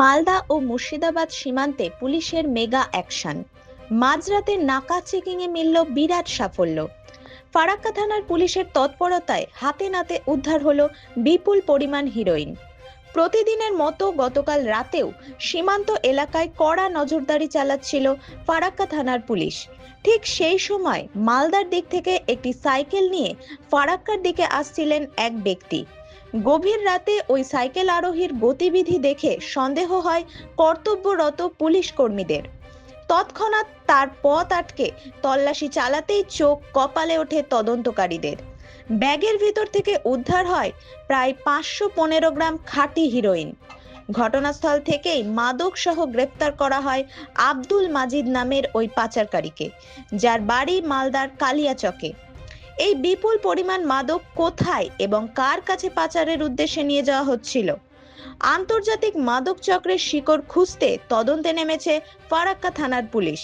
মালদা ও মুর্শিদাবাদ সীমান্তে পুলিশের mega action. মাঝরাতে নাকা চেকিংয়ে মিলল বিরাট সাফল্য। ফারাক্কা থানার পুলিশের তৎপরতায় হাতে নাতে উদ্ধার হলো বিপুল পরিমাণ হিরোইন। প্রতিদিনের মতো গতকাল রাতেও সীমান্ত এলাকায় কড়া নজরদারি চালাচ্ছিল ফারাক্কা থানার পুলিশ। ঠিক সেই সময় মালদার দিক থেকে একটি সাইকেল নিয়ে ফারাক্কার দিকে আসছিলেন এক ব্যক্তি। গভীর রাতে ওই সাইকেল আরোহীর গতিবিধি দেখে সন্দেহ হয় কর্তব্যরত পুলিশ কর্মীদের। তৎক্ষণাৎ তার পথ আটকে তল্লাশি চালাতেই চোখ কপালে ওঠে তদন্তকারীদের। ব্যাগের ভিতর থেকে উদ্ধার হয় প্রায় 515 গ্রাম খাঁটি হিরোইন। ঘটনাস্থল থেকেই মাদক সহ গ্রেপ্তার করা হয় আব্দুল মাজিদ নামের ওই পাচারকারীকে, যার বাড়ি মালদার কালিয়াচকে। এই বিপুল পরিমাণ মাদক কোথায় এবং কার কাছে পাচারের উদ্দেশ্যে নিয়ে যাওয়া হচ্ছিল? আন্তর্জাতিক মাদক চক্রের শিকড় খুঁজতে তদন্তে নেমেছে ফারাক্কা থানার পুলিশ।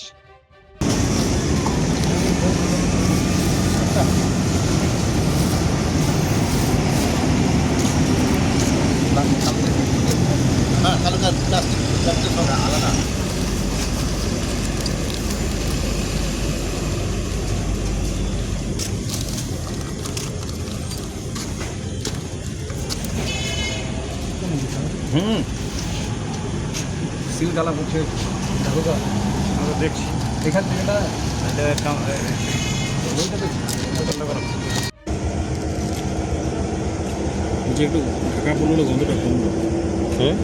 সিল গালা করছে, দেখো তো আমরা দেখছি এখান থেকে না একটু ঢাকা পড়লে গন্ধটা কম। হ্যাঁ